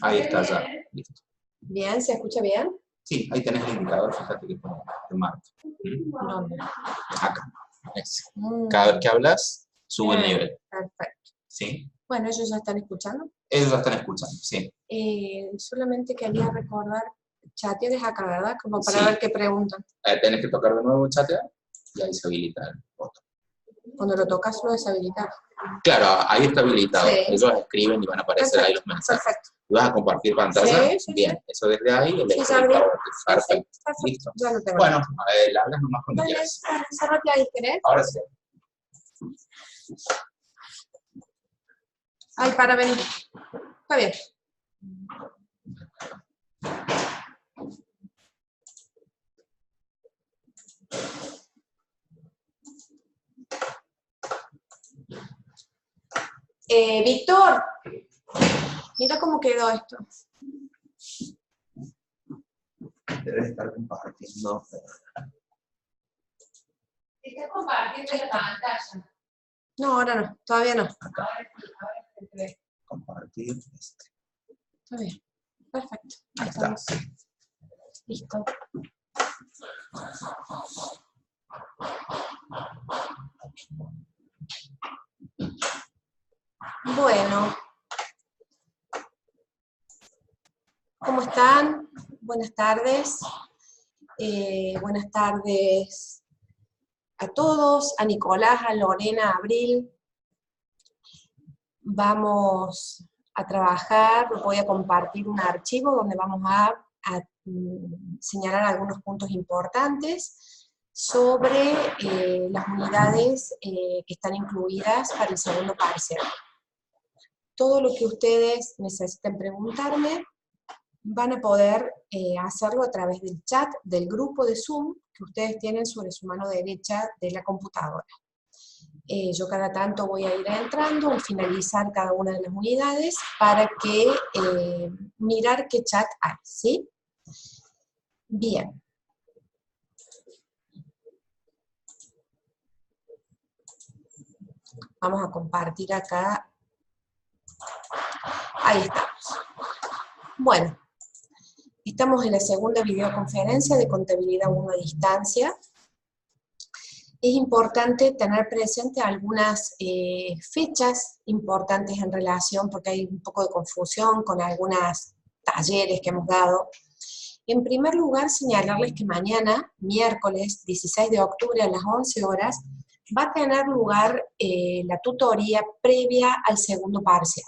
Ahí está ya, listo. Bien, ¿se escucha bien? Sí, ahí tenés el indicador, fíjate que te marca. ¿Dónde? Acá. Cada vez que hablas, sube el nivel. Perfecto. ¿Sí? Bueno, ellos ya están escuchando. Ellos ya están escuchando, sí. Solamente quería recordar, chatear acá, ¿verdad? Como para Sí. ver qué preguntan. Tenés que tocar de nuevo chatear y ahí se habilita el botón. Cuando lo tocas lo deshabilitas. Claro, ahí está habilitado. Sí. Ellos escriben y van a aparecer ahí los mensajes. Perfecto. ¿Vas a compartir pantalla? Sí, sí, bien, sí. eso desde ahí. Sí, ya abrí. Perfecto. Sí, Listo. ya lo tengo. Bueno, largas nomás cuando quieras. Cerrate ahí, ¿querés? Ahora sí. Ay, para venir. Está bien. Víctor, mira cómo quedó esto. Debes estar compartiendo. ¿Estás compartiendo la pantalla? No, ahora no, todavía no. Acá. Compartir este. Está bien, perfecto. Ahí está. Listo. Bueno. ¿Cómo están? Buenas tardes. Buenas tardes a todos, a Nicolás, a Lorena, a Abril. Vamos a trabajar, voy a compartir un archivo donde vamos a señalar algunos puntos importantes sobre las unidades que están incluidas para el segundo parcial. Todo lo que ustedes necesiten preguntarme, van a poder hacerlo a través del chat del grupo de Zoom que ustedes tienen sobre su mano derecha de la computadora. Yo cada tanto voy a ir entrando al finalizar cada una de las unidades para que mirar qué chat hay, ¿sí? Bien. Vamos a compartir acá. Ahí estamos. Bueno. Estamos en la segunda videoconferencia de Contabilidad 1 a distancia. Es importante tener presente algunas fechas importantes en relación, porque hay un poco de confusión con algunos talleres que hemos dado. En primer lugar, señalarles que mañana, miércoles 16 de octubre a las 11 horas, va a tener lugar la tutoría previa al segundo parcial.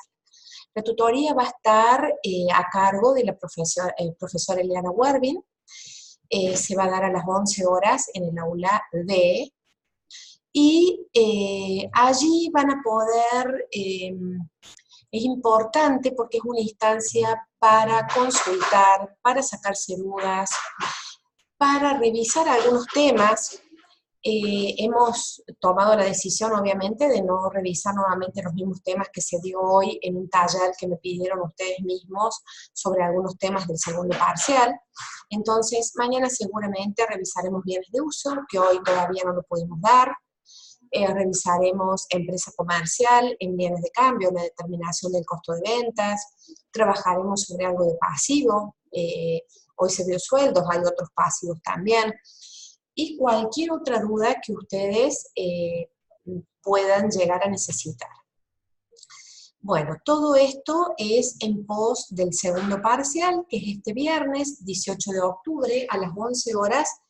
La tutoría va a estar a cargo de la profesora Eliana Werbin, se va a dar a las 11 horas en el aula D, y allí van a poder, es importante porque es una instancia para consultar, para sacarse dudas, para revisar algunos temas. Hemos tomado la decisión, obviamente, de no revisar nuevamente los mismos temas que se dio hoy en un taller que me pidieron ustedes mismos sobre algunos temas del segundo parcial. Entonces, mañana seguramente revisaremos bienes de uso, que hoy todavía no lo pudimos dar. Revisaremos empresa comercial en bienes de cambio, la determinación del costo de ventas. Trabajaremos sobre algo de pasivo. Hoy se dio sueldos, hay otros pasivos también. Y cualquier otra duda que ustedes puedan llegar a necesitar. Bueno, todo esto es en pos del segundo parcial, que es este viernes 18 de octubre a las 11 horas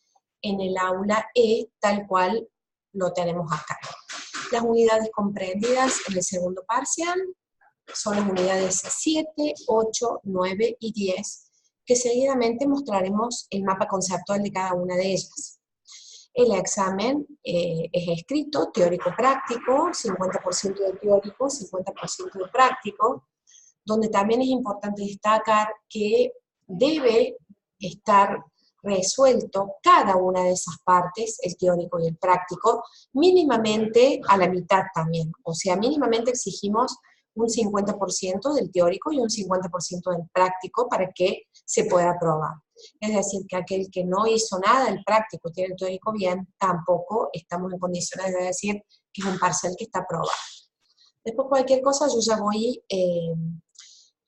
en el aula E, tal cual lo tenemos acá. Las unidades comprendidas en el segundo parcial son las unidades 7, 8, 9 y 10, que seguidamente mostraremos el mapa conceptual de cada una de ellas. El examen es escrito, teórico-práctico, 50% de teórico, 50% de práctico, donde también es importante destacar que debe estar resuelto cada una de esas partes, el teórico y el práctico, mínimamente a la mitad también. O sea, mínimamente exigimos un 50% del teórico y un 50% del práctico para que se pueda aprobar. Es decir, que aquel que no hizo nada del práctico y tiene el teórico bien, tampoco estamos en condiciones de decir que es un parcial que está aprobado. Después cualquier cosa yo ya voy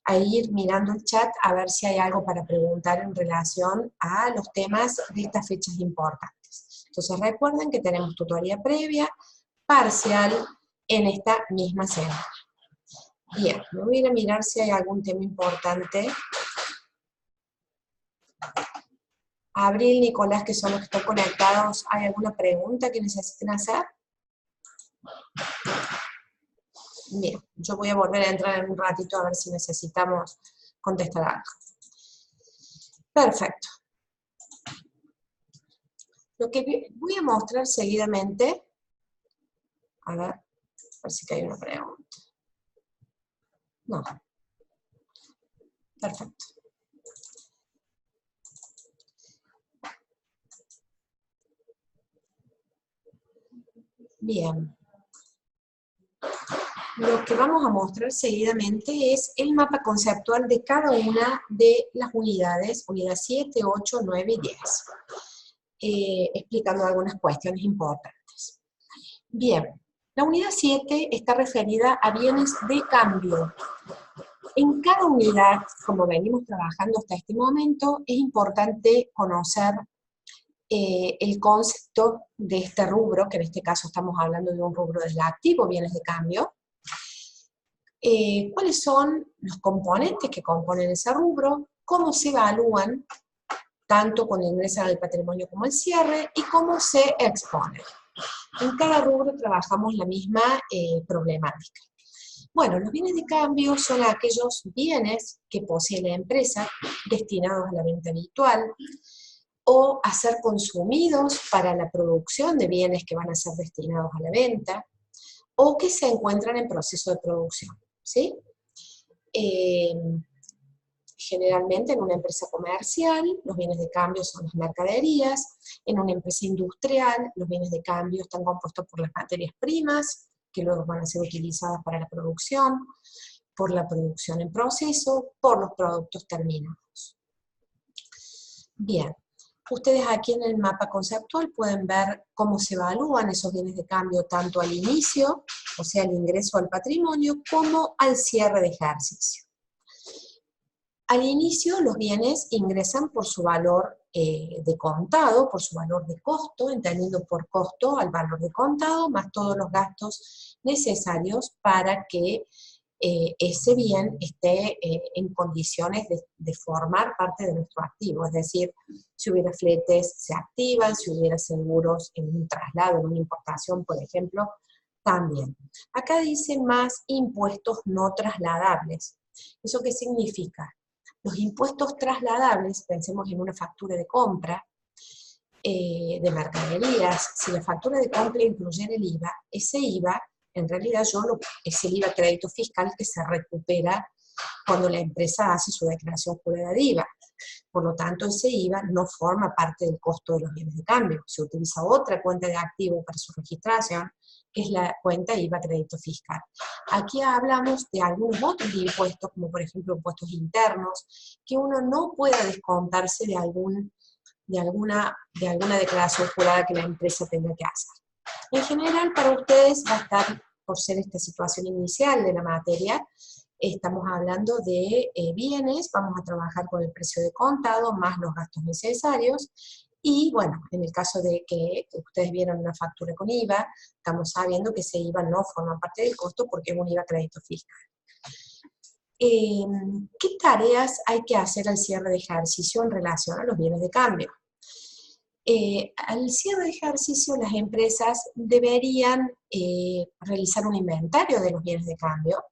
a ir mirando el chat a ver si hay algo para preguntar en relación a los temas de estas fechas importantes. Entonces recuerden que tenemos tutoría previa, parcial, en esta misma semana. Bien, me voy a ir a mirar si hay algún tema importante. Abril, Nicolás, que son los que están conectados, ¿hay alguna pregunta que necesiten hacer? Bien, yo voy a volver a entrar en un ratito a ver si necesitamos contestar algo. Perfecto. Lo que voy a mostrar seguidamente, a ver si hay una pregunta. No. Perfecto. Bien. Lo que vamos a mostrar seguidamente es el mapa conceptual de cada una de las unidades, unidad 7, 8, 9 y 10, explicando algunas cuestiones importantes. Bien, la unidad 7 está referida a bienes de cambio. En cada unidad, como venimos trabajando hasta este momento, es importante conocer el concepto de este rubro, que en este caso estamos hablando de un rubro del activo, bienes de cambio. ¿Cuáles son los componentes que componen ese rubro? ¿Cómo se evalúan, tanto cuando ingresan al patrimonio como al cierre? ¿Y cómo se exponen? En cada rubro trabajamos la misma problemática. Bueno, los bienes de cambio son aquellos bienes que posee la empresa destinados a la venta habitual o a ser consumidos para la producción de bienes que van a ser destinados a la venta o que se encuentran en proceso de producción, ¿sí? Generalmente en una empresa comercial los bienes de cambio son las mercaderías, en una empresa industrial los bienes de cambio están compuestos por las materias primas, que luego van a ser utilizadas para la producción, por la producción en proceso, por los productos terminados. Bien, ustedes aquí en el mapa conceptual pueden ver cómo se evalúan esos bienes de cambio tanto al inicio, o sea, al ingreso al patrimonio, como al cierre de ejercicio. Al inicio los bienes ingresan por su valor de contado, por su valor de costo, entendiendo por costo al valor de contado, más todos los gastos necesarios para que ese bien esté en condiciones de formar parte de nuestro activo. Es decir, si hubiera fletes se activan, si hubiera seguros en un traslado, en una importación, por ejemplo, también. Acá dice más impuestos no trasladables. ¿Eso qué significa? Los impuestos trasladables, pensemos en una factura de compra de mercaderías, si la factura de compra incluyera el IVA, ese IVA, en realidad es el IVA crédito fiscal que se recupera cuando la empresa hace su declaración jurada de IVA. Por lo tanto, ese IVA no forma parte del costo de los bienes de cambio. Se utiliza otra cuenta de activo para su registración, que es la cuenta IVA crédito fiscal. Aquí hablamos de algunos otros impuestos, como por ejemplo impuestos internos, que uno no pueda descontarse de alguna declaración jurada que la empresa tenga que hacer. En general, para ustedes va a estar, por ser esta situación inicial de la materia, estamos hablando de bienes, vamos a trabajar con el precio de contado, más los gastos necesarios, y bueno, en el caso de que ustedes vieron una factura con IVA, estamos sabiendo que ese IVA no forma parte del costo porque es un IVA crédito fiscal. ¿Qué tareas hay que hacer al cierre de ejercicio en relación a los bienes de cambio? Al cierre de ejercicio las empresas deberían realizar un inventario de los bienes de cambio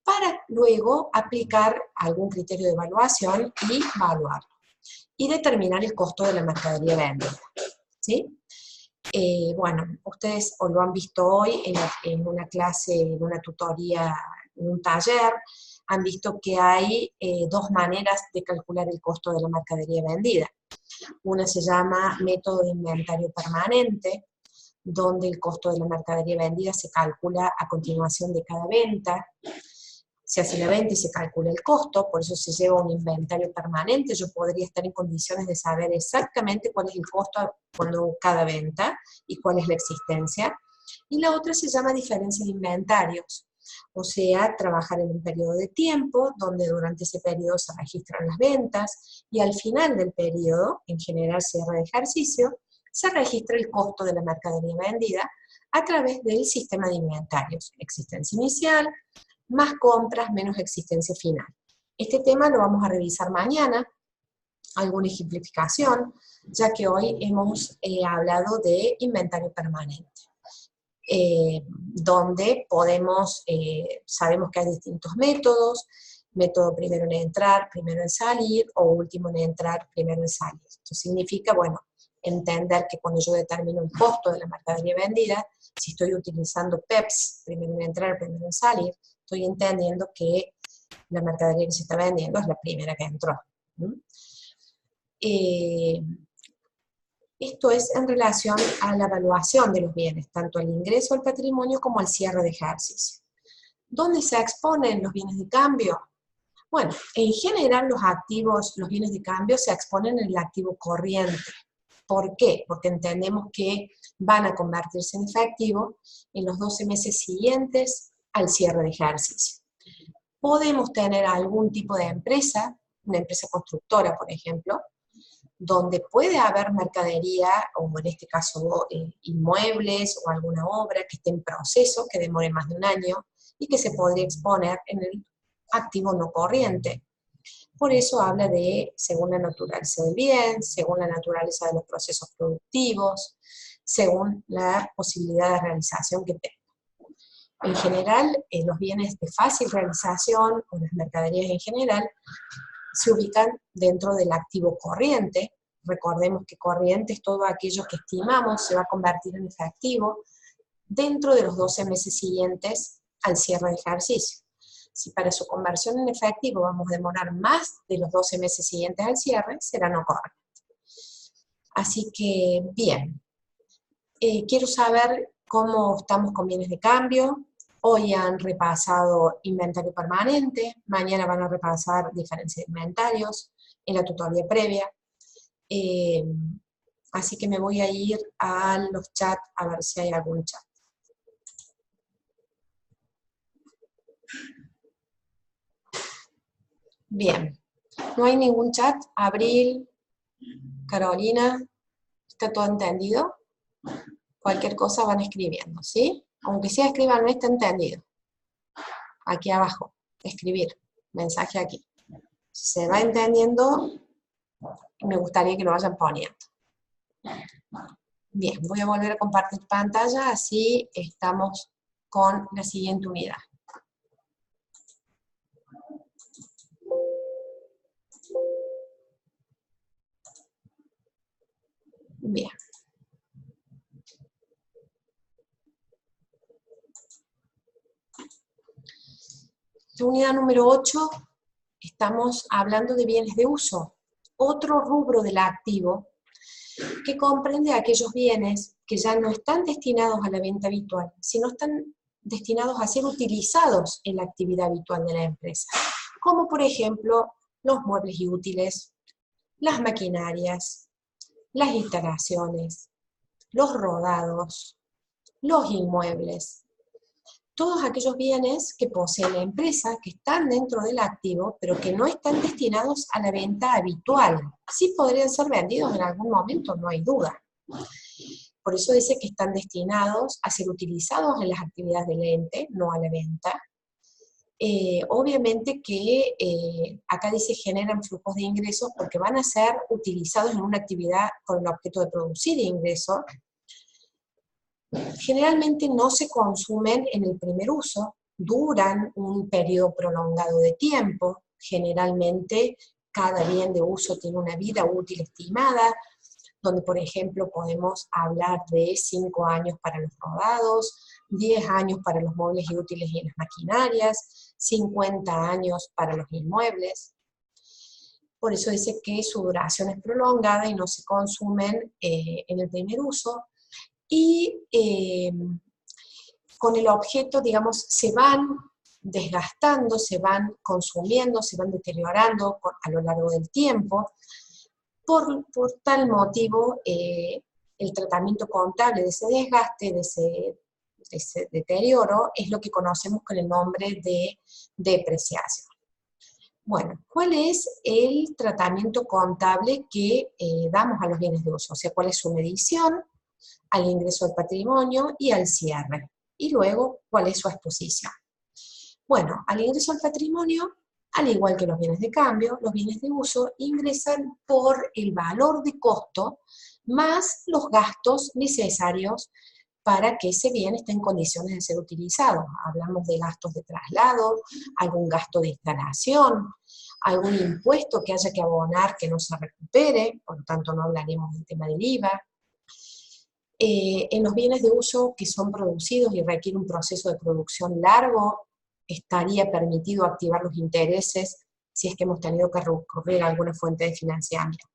para luego aplicar algún criterio de evaluación y evaluarlo, y determinar el costo de la mercadería vendida, ¿sí? Bueno, ustedes o lo han visto hoy en una clase, en una tutoría, en un taller, han visto que hay dos maneras de calcular el costo de la mercadería vendida. Una se llama método de inventario permanente, donde el costo de la mercadería vendida se calcula a continuación de cada venta. Se hace la venta y se calcula el costo, por eso se lleva un inventario permanente. Yo podría estar en condiciones de saber exactamente cuál es el costo cuando cada venta y cuál es la existencia. Y la otra se llama diferencia de inventarios, O sea, trabajar en un periodo de tiempo donde durante ese periodo se registran las ventas y al final del periodo, en general cierre de ejercicio, se registra el costo de la mercadería vendida a través del sistema de inventarios, existencia inicial, más compras, menos existencia final. Este tema lo vamos a revisar mañana, alguna ejemplificación, ya que hoy hemos hablado de inventario permanente, donde sabemos que hay distintos métodos, método primero en entrar, primero en salir, o último en entrar, primero en salir. Esto significa, bueno, entender que cuando yo determino el costo de la mercadería vendida, si estoy utilizando PEPs, primero en entrar, primero en salir, estoy entendiendo que la mercadería que se está vendiendo es la primera que entró. Esto es en relación a la evaluación de los bienes, tanto al ingreso al patrimonio como al cierre de ejercicio. ¿Dónde se exponen los bienes de cambio? Bueno, en general los bienes de cambio se exponen en el activo corriente. ¿Por qué? Porque entendemos que van a convertirse en efectivo en los 12 meses siguientes al cierre de ejercicio. Podemos tener algún tipo de empresa, una empresa constructora, por ejemplo, donde puede haber mercadería, o en este caso inmuebles o alguna obra que esté en proceso, que demore más de un año, y que se podría exponer en el activo no corriente. Por eso habla de, según la naturaleza del bien, según la naturaleza de los procesos productivos, según la posibilidad de realización que tenga. En general, los bienes de fácil realización, o las mercaderías en general, se ubican dentro del activo corriente. Recordemos que corriente es todo aquello que estimamos se va a convertir en efectivo dentro de los 12 meses siguientes al cierre de ejercicio. Si para su conversión en efectivo vamos a demorar más de los 12 meses siguientes al cierre, será no corriente. Así que, bien, quiero saber cómo estamos con bienes de cambio. Hoy han repasado inventario permanente, mañana van a repasar diferencia de inventarios en la tutoría previa. Así que me voy a ir a los chats a ver si hay algún chat. Bien, no hay ningún chat. Abril, Carolina, ¿está todo entendido? Cualquier cosa van escribiendo, ¿sí? Aunque sea escriban, está entendido. Aquí abajo, escribir, mensaje aquí. Si se va entendiendo, me gustaría que lo vayan poniendo. Bien, voy a volver a compartir pantalla, así estamos con la siguiente unidad. Bien. La unidad número 8, estamos hablando de bienes de uso, otro rubro del activo que comprende aquellos bienes que ya no están destinados a la venta habitual, sino están destinados a ser utilizados en la actividad habitual de la empresa, como por ejemplo los muebles y útiles, las maquinarias, las instalaciones, los rodados, los inmuebles, todos aquellos bienes que posee la empresa, que están dentro del activo, pero que no están destinados a la venta habitual. Sí podrían ser vendidos en algún momento, no hay duda. Por eso dice que están destinados a ser utilizados en las actividades del ente, no a la venta. Obviamente que acá dice generan flujos de ingresos porque van a ser utilizados en una actividad con el objeto de producir ingresos. Generalmente no se consumen en el primer uso, duran un periodo prolongado de tiempo, generalmente cada bien de uso tiene una vida útil estimada, donde por ejemplo podemos hablar de 5 años para los rodados, 10 años para los muebles y útiles y las maquinarias, 50 años para los inmuebles. Por eso dice que su duración es prolongada y no se consumen en el primer uso. Y con el objeto, digamos, se van desgastando, se van consumiendo, se van deteriorando a lo largo del tiempo. Por tal motivo, el tratamiento contable de ese desgaste, de ese deterioro, es lo que conocemos con el nombre de depreciación. Bueno, ¿cuál es el tratamiento contable que damos a los bienes de uso? O sea, ¿cuál es su medición al ingreso al patrimonio y al cierre? Y luego, ¿cuál es su exposición? Bueno, al ingreso al patrimonio, al igual que los bienes de cambio, los bienes de uso ingresan por el valor de costo más los gastos necesarios para que ese bien esté en condiciones de ser utilizado. Hablamos de gastos de traslado, algún gasto de instalación, algún impuesto que haya que abonar que no se recupere, por lo tanto no hablaremos del tema del IVA. En los bienes de uso que son producidos y requiere un proceso de producción largo, estaría permitido activar los intereses si es que hemos tenido que recurrir a alguna fuente de financiamiento.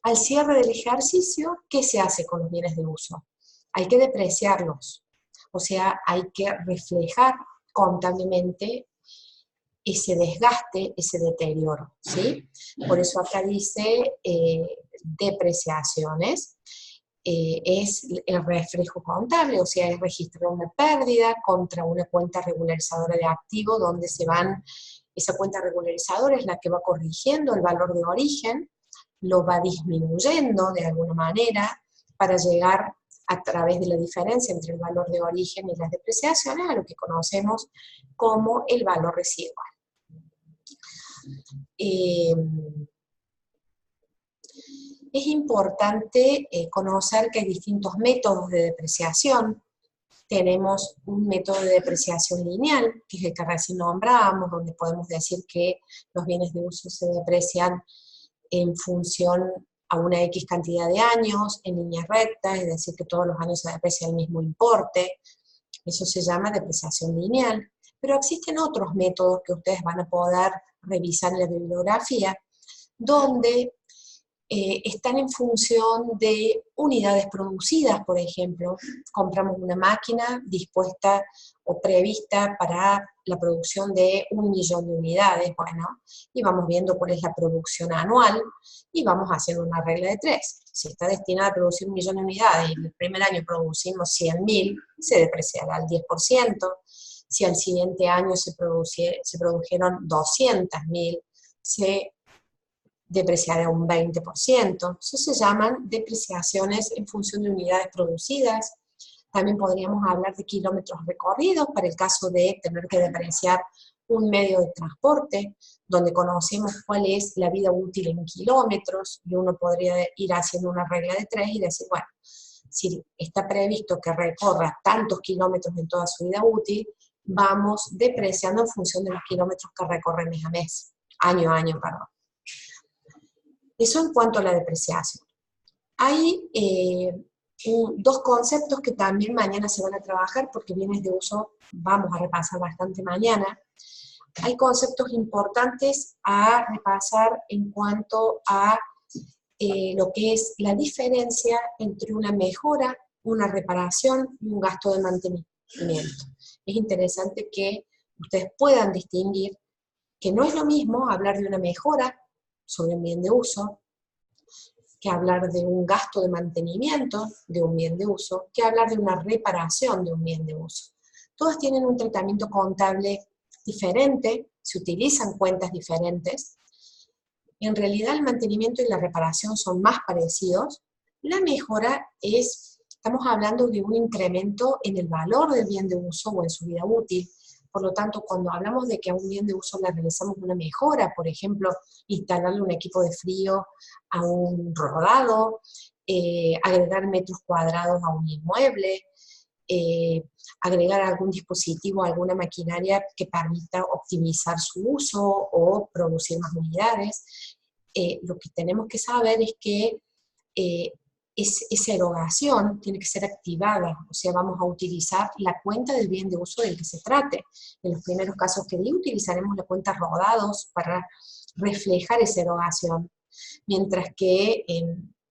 Al cierre del ejercicio, ¿qué se hace con los bienes de uso? Hay que depreciarlos, o sea, hay que reflejar contablemente ese desgaste, ese deterioro, ¿sí? Por eso acá dice depreciaciones. Es el reflejo contable, o sea, es registrar una pérdida contra una cuenta regularizadora de activo, donde esa cuenta regularizadora es la que va corrigiendo el valor de origen, lo va disminuyendo de alguna manera para llegar a través de la diferencia entre el valor de origen y las depreciaciones a lo que conocemos como el valor residual. Es importante conocer que hay distintos métodos de depreciación. Tenemos un método de depreciación lineal, que es el que recién nombrábamos, donde podemos decir que los bienes de uso se deprecian en función a una X cantidad de años, en línea recta, es decir, que todos los años se deprecia el mismo importe. Eso se llama depreciación lineal. Pero existen otros métodos que ustedes van a poder revisar en la bibliografía, donde están en función de unidades producidas, por ejemplo. Compramos una máquina dispuesta o prevista para la producción de 1 millón de unidades, bueno, y vamos viendo cuál es la producción anual, y vamos haciendo una regla de 3. Si está destinada a producir 1 millón de unidades, y el primer año producimos 100.000, se depreciará al 10%. Si al siguiente año se produjeron 200.000, se depreciará un 20%. Eso se llaman depreciaciones en función de unidades producidas. También podríamos hablar de kilómetros recorridos para el caso de tener que depreciar un medio de transporte, donde conocemos cuál es la vida útil en kilómetros, y uno podría ir haciendo una regla de 3 y decir, bueno, si está previsto que recorra tantos kilómetros en toda su vida útil, vamos depreciando en función de los kilómetros que recorre mes a mes, año a año, perdón. Eso en cuanto a la depreciación. Hay dos conceptos que también mañana se van a trabajar, porque bienes de uso vamos a repasar bastante mañana. Hay conceptos importantes a repasar en cuanto a lo que es la diferencia entre una mejora, una reparación y un gasto de mantenimiento. Es interesante que ustedes puedan distinguir que no es lo mismo hablar de una mejora sobre un bien de uso, que hablar de un gasto de mantenimiento de un bien de uso, que hablar de una reparación de un bien de uso. Todos tienen un tratamiento contable diferente, se utilizan cuentas diferentes. En realidad el mantenimiento y la reparación son más parecidos. La mejora estamos hablando de un incremento en el valor del bien de uso o en su vida útil. Por lo tanto, cuando hablamos de que a un bien de uso le realizamos una mejora, por ejemplo, instalarle un equipo de frío a un rodado, agregar metros cuadrados a un inmueble, agregar algún dispositivo, alguna maquinaria que permita optimizar su uso o producir más unidades, lo que tenemos que saber es que esa erogación tiene que ser activada, o sea, vamos a utilizar la cuenta del bien de uso del que se trate. En los primeros casos que di, utilizaremos la cuenta rodados para reflejar esa erogación, mientras que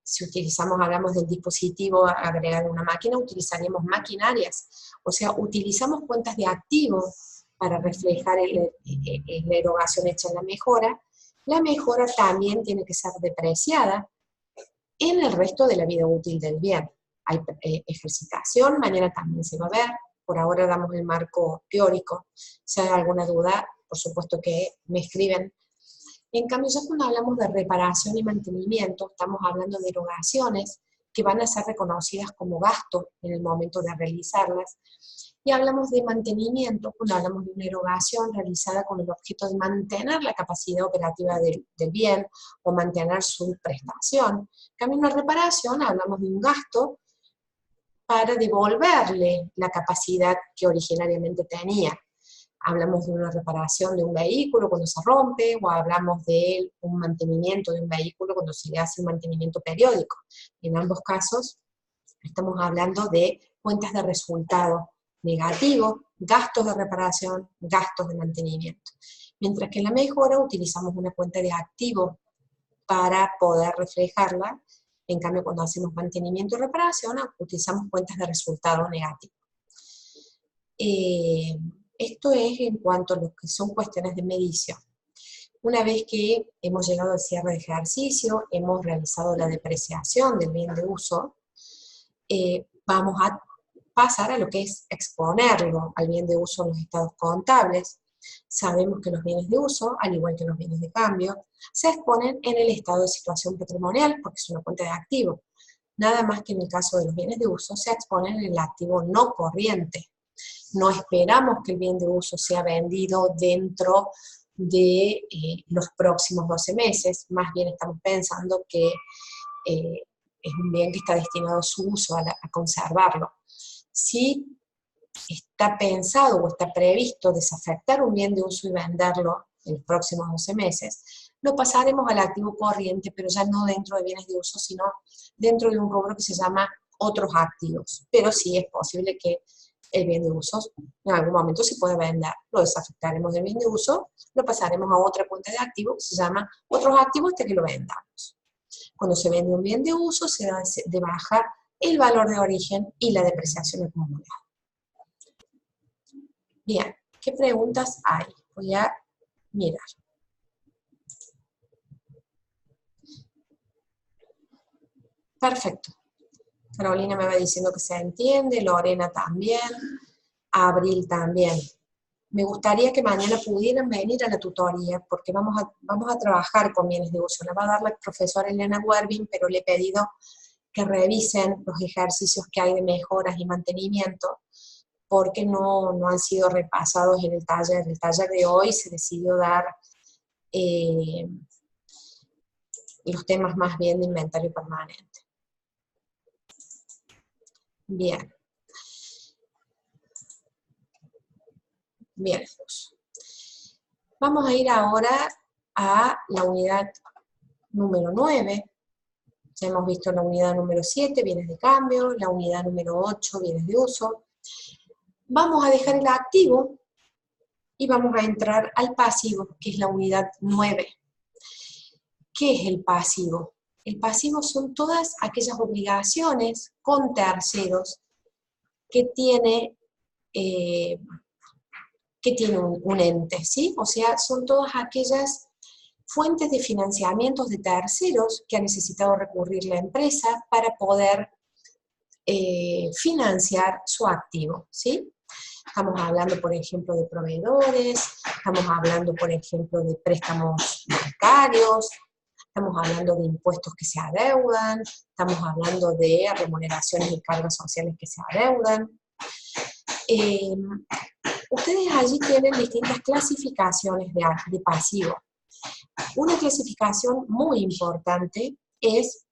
si hablamos del dispositivo agregado a una máquina, utilizaremos maquinarias, o sea, utilizamos cuentas de activos para reflejar la erogación hecha en la mejora. La mejora también tiene que ser depreciada en el resto de la vida útil del bien. hay ejercitación, mañana también se va a ver, por ahora damos el marco teórico. Si hay alguna duda, por supuesto que me escriben. En cambio, ya cuando hablamos de reparación y mantenimiento, estamos hablando de erogaciones que van a ser reconocidas como gasto en el momento de realizarlas. Y hablamos de mantenimiento cuando hablamos de una erogación realizada con el objeto de mantener la capacidad operativa del bien o mantener su prestación. En cambio, en una reparación hablamos de un gasto para devolverle la capacidad que originariamente tenía. Hablamos de una reparación de un vehículo cuando se rompe, o hablamos de un mantenimiento de un vehículo cuando se le hace un mantenimiento periódico. En ambos casos estamos hablando de cuentas de resultado negativo, gastos de reparación, gastos de mantenimiento. Mientras que en la mejora utilizamos una cuenta de activo para poder reflejarla. En cambio, cuando hacemos mantenimiento y reparación, utilizamos cuentas de resultado negativo. Esto es en cuanto a lo que son cuestiones de medición. Una vez que hemos llegado al cierre de ejercicio, hemos realizado la depreciación del bien de uso, vamos a pasar a lo que es exponerlo al bien de uso en los estados contables. Sabemos que los bienes de uso, al igual que los bienes de cambio, se exponen en el estado de situación patrimonial, porque es una cuenta de activo. Nada más que en el caso de los bienes de uso, se exponen en el activo no corriente. No esperamos que el bien de uso sea vendido dentro de los próximos 12 meses, más bien estamos pensando que es un bien que está destinado a su uso, a conservarlo. Si está pensado o está previsto desafectar un bien de uso y venderlo en los próximos 12 meses, lo pasaremos al activo corriente, pero ya no dentro de bienes de uso, sino dentro de un rubro que se llama otros activos. Pero sí es posible que el bien de uso en algún momento se pueda vender. Lo desafectaremos del bien de uso, lo pasaremos a otra cuenta de activos que se llama otros activos hasta que lo vendamos. Cuando se vende un bien de uso, se da de baja el valor de origen y la depreciación acumulada. Bien, ¿qué preguntas hay? Voy a mirar. Perfecto. Carolina me va diciendo que se entiende, Lorena también, Abril también. Me gustaría que mañana pudieran venir a la tutoría, porque vamos a trabajar con bienes de uso. La va a dar la profesora Elena Werbin, pero le he pedido que revisen los ejercicios que hay de mejoras y mantenimiento, porque no han sido repasados en el taller. El taller de hoy se decidió dar los temas más bien de inventario permanente. Bien. Bien. Vamos a ir ahora a la unidad número 9. Ya hemos visto la unidad número 7, bienes de cambio, la unidad número 8, bienes de uso. Vamos a dejar el activo y vamos a entrar al pasivo, que es la unidad 9. ¿Qué es el pasivo? El pasivo son todas aquellas obligaciones con terceros que tiene un ente, ¿sí? O sea, son todas aquellas fuentes de financiamientos de terceros que ha necesitado recurrir la empresa para poder financiar su activo, ¿sí? Estamos hablando, por ejemplo, de proveedores, estamos hablando, por ejemplo, de préstamos bancarios, estamos hablando de impuestos que se adeudan, estamos hablando de remuneraciones y cargas sociales que se adeudan. Ustedes allí tienen distintas clasificaciones de pasivo. Una clasificación muy importante es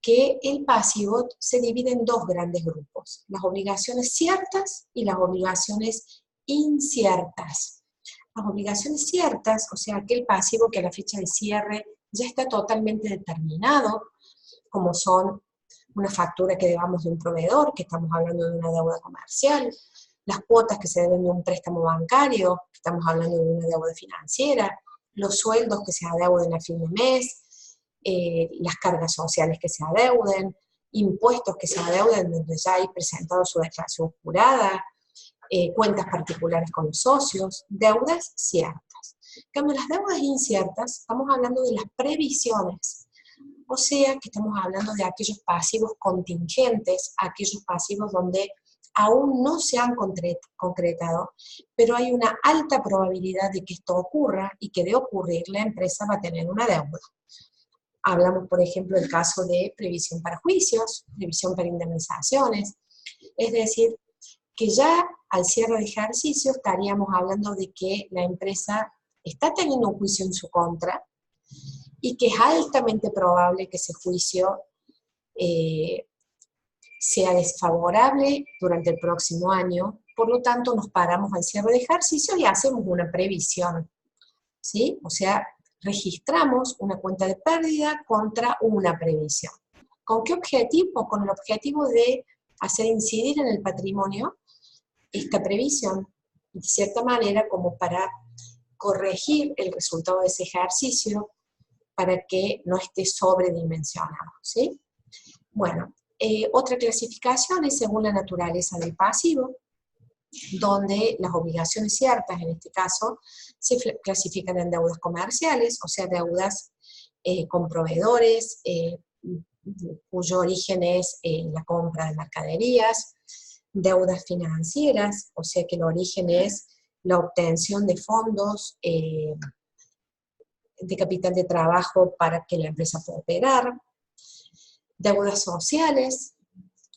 que el pasivo se divide en dos grandes grupos, las obligaciones ciertas y las obligaciones inciertas. Las obligaciones ciertas, o sea, aquel pasivo que a la fecha de cierre ya está totalmente determinado, como son una factura que debamos de un proveedor, que estamos hablando de una deuda comercial, las cuotas que se deben de un préstamo bancario, que estamos hablando de una deuda financiera, los sueldos que se adeuden a fin de mes, las cargas sociales que se adeuden, impuestos que se adeuden donde ya hay presentado su declaración jurada, cuentas particulares con los socios, deudas ciertas. En cambio, las deudas inciertas, estamos hablando de las previsiones. O sea que estamos hablando de aquellos pasivos contingentes, aquellos pasivos donde aún no se han concretado, pero hay una alta probabilidad de que esto ocurra y que de ocurrir la empresa va a tener una deuda. Hablamos, por ejemplo, del caso de previsión para juicios, previsión para indemnizaciones, es decir, que ya al cierre de ejercicio estaríamos hablando de que la empresa está teniendo un juicio en su contra y que es altamente probable que ese juicio sea desfavorable durante el próximo año. Por lo tanto, nos paramos al cierre de ejercicio y hacemos una previsión, ¿sí? O sea, registramos una cuenta de pérdida contra una previsión. ¿Con qué objetivo? Con el objetivo de hacer incidir en el patrimonio esta previsión, de cierta manera como para corregir el resultado de ese ejercicio para que no esté sobredimensionado, ¿sí? Bueno, otra clasificación es según la naturaleza del pasivo, donde las obligaciones ciertas, en este caso, se clasifican en deudas comerciales, o sea, deudas con proveedores, cuyo origen es la compra de mercaderías, deudas financieras, o sea que el origen es la obtención de fondos de capital de trabajo para que la empresa pueda operar, deudas sociales,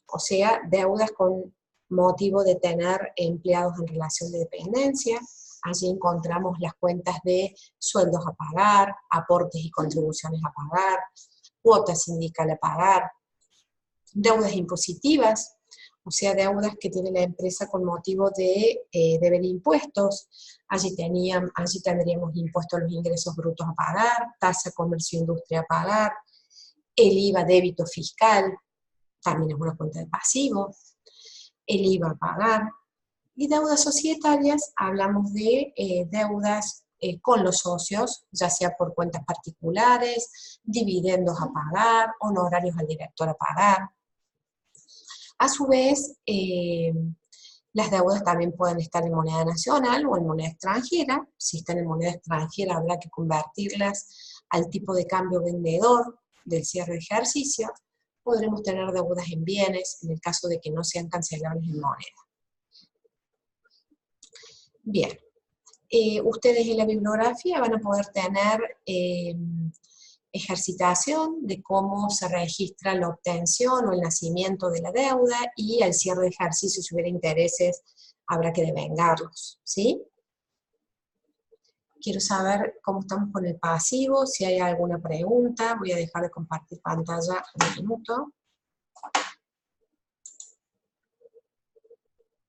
o sea, deudas con motivo de tener empleados en relación de dependencia. Allí encontramos las cuentas de sueldos a pagar, aportes y contribuciones a pagar, cuotas sindical a pagar, deudas impositivas, o sea, deudas que tiene la empresa con motivo de deber impuestos. Allí tendríamos impuestos a los ingresos brutos a pagar, tasa comercio e industria a pagar, el IVA débito fiscal, también es una cuenta de pasivo, el IVA a pagar, y deudas societarias, hablamos de deudas con los socios, ya sea por cuentas particulares, dividendos a pagar, honorarios al director a pagar. A su vez, las deudas también pueden estar en moneda nacional o en moneda extranjera. Si están en moneda extranjera habrá que convertirlas al tipo de cambio vendedor del cierre de ejercicio. Podremos tener deudas en bienes en el caso de que no sean cancelables en moneda. Bien, ustedes en la bibliografía van a poder tener ejercitación de cómo se registra la obtención o el nacimiento de la deuda y al cierre de ejercicio, si hubiera intereses, habrá que devengarlos, ¿sí? Quiero saber cómo estamos con el pasivo, si hay alguna pregunta. Voy a dejar de compartir pantalla un minuto.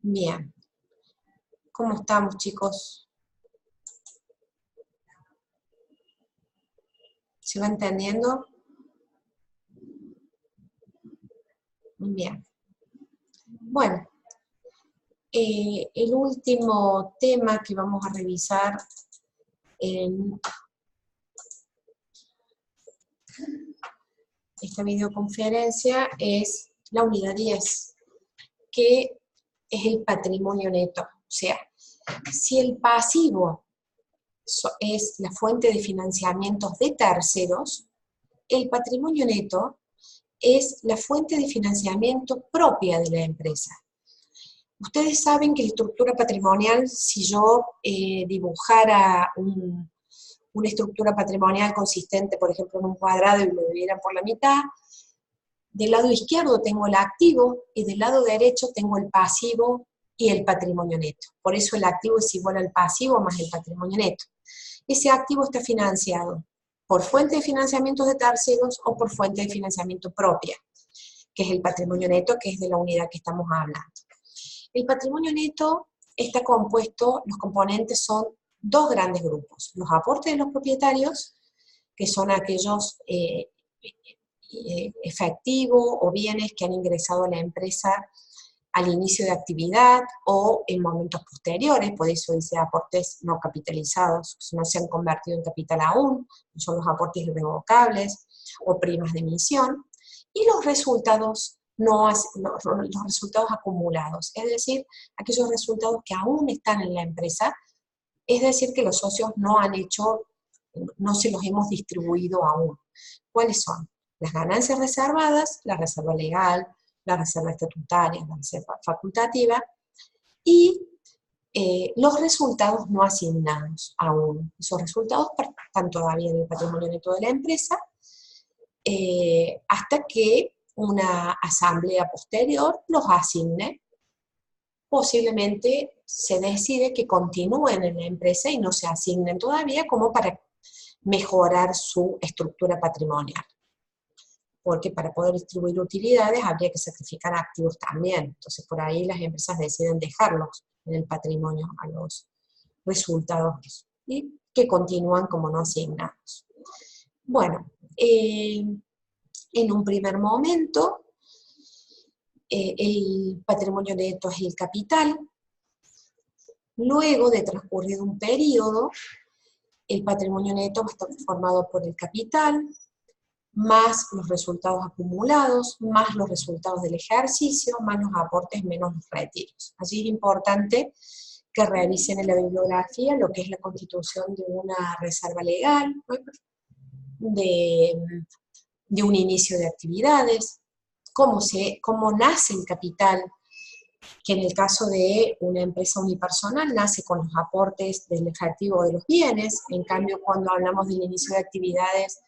Bien. ¿Cómo estamos, chicos? ¿Se va entendiendo? Bien. Bueno, el último tema que vamos a revisar en esta videoconferencia es la unidad 10, que es el patrimonio neto. O sea, si el pasivo es la fuente de financiamientos de terceros, el patrimonio neto es la fuente de financiamiento propia de la empresa. Ustedes saben que la estructura patrimonial, si yo dibujara una estructura patrimonial consistente, por ejemplo, en un cuadrado y lo dividiera por la mitad, del lado izquierdo tengo el activo y del lado derecho tengo el pasivo y el patrimonio neto. Por eso el activo es igual al pasivo más el patrimonio neto. Ese activo está financiado por fuente de financiamientos de terceros o por fuente de financiamiento propia, que es el patrimonio neto, que es de la unidad que estamos hablando. El patrimonio neto está compuesto, los componentes son dos grandes grupos: los aportes de los propietarios, que son aquellos efectivos o bienes que han ingresado a la empresa al inicio de actividad o en momentos posteriores, por eso dice aportes no capitalizados, no se han convertido en capital aún, son los aportes irrevocables o primas de emisión, y los resultados, los resultados acumulados, es decir, aquellos resultados que aún están en la empresa, es decir, que los socios no han hecho, no se los hemos distribuido aún. ¿Cuáles son? las ganancias reservadas, la reserva legal, la reserva estatutaria, la reserva facultativa, y los resultados no asignados aún. Esos resultados están todavía en el patrimonio neto de la empresa, hasta que una asamblea posterior los asigne. Posiblemente se decide que continúen en la empresa y no se asignen todavía, como para mejorar su estructura patrimonial. Porque para poder distribuir utilidades habría que sacrificar activos también. Entonces por ahí las empresas deciden dejarlos en el patrimonio a los resultados y que continúan como no asignados. Bueno, en un primer momento el patrimonio neto es el capital. Luego de transcurrido un periodo, el patrimonio neto va a estar formado por el capital, más los resultados acumulados, más los resultados del ejercicio, más los aportes menos los retiros. Allí es importante que revisen en la bibliografía lo que es la constitución de una reserva legal, de un inicio de actividades, cómo nace el capital, que en el caso de una empresa unipersonal nace con los aportes del efectivo de los bienes. En cambio, cuando hablamos del inicio de actividades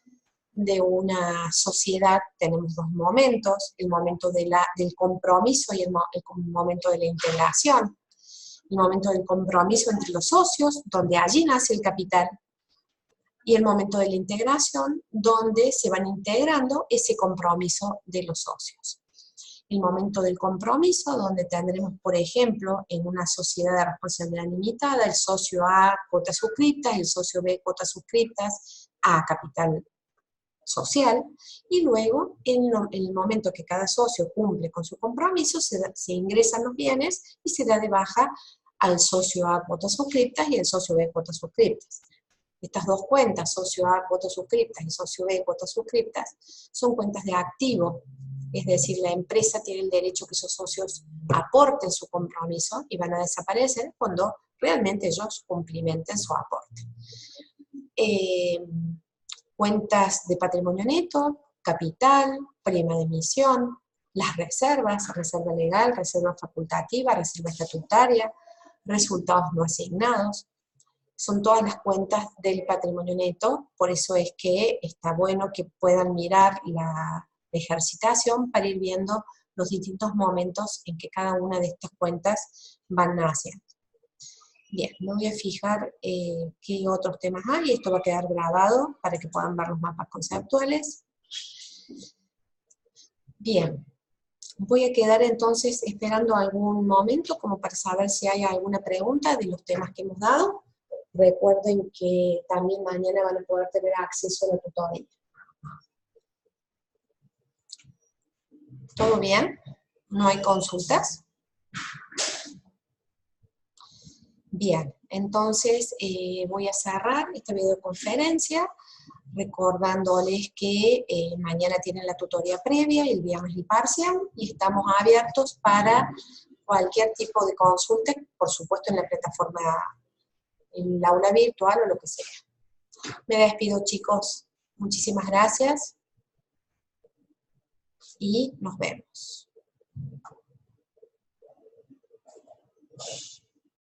de una sociedad, tenemos dos momentos: el momento del compromiso y el momento de la integración. El momento del compromiso entre los socios, donde allí nace el capital, y el momento de la integración, donde se van integrando ese compromiso de los socios. El momento del compromiso, donde tendremos, por ejemplo, en una sociedad de responsabilidad limitada, el socio A cuotas suscriptas, el socio B cuotas suscriptas a capital social, y luego, en el momento que cada socio cumple con su compromiso, se ingresan los bienes y se da de baja al socio A cuotas suscriptas y al socio B cuotas suscriptas. Estas dos cuentas, socio A cuotas suscriptas y socio B cuotas suscriptas, son cuentas de activo. Es decir, la empresa tiene el derecho que esos socios aporten su compromiso y van a desaparecer cuando realmente ellos cumplimenten su aporte. Cuentas de patrimonio neto, capital, prima de emisión, las reservas, reserva legal, reserva facultativa, reserva estatutaria, resultados no asignados. Son todas las cuentas del patrimonio neto, por eso es que está bueno que puedan mirar la ejercitación para ir viendo los distintos momentos en que cada una de estas cuentas van naciendo. Bien, me voy a fijar qué otros temas hay, esto va a quedar grabado para que puedan ver los mapas conceptuales. Bien, voy a quedar entonces esperando algún momento como para saber si hay alguna pregunta de los temas que hemos dado. Recuerden que también mañana van a poder tener acceso a la tutoría. ¿Todo bien? ¿No hay consultas? Bien, entonces voy a cerrar esta videoconferencia recordándoles que mañana tienen la tutoría previa y el viernes el parcial, y estamos abiertos para cualquier tipo de consulta, por supuesto en la plataforma, en el aula virtual o lo que sea. Me despido, chicos. Muchísimas gracias y nos vemos.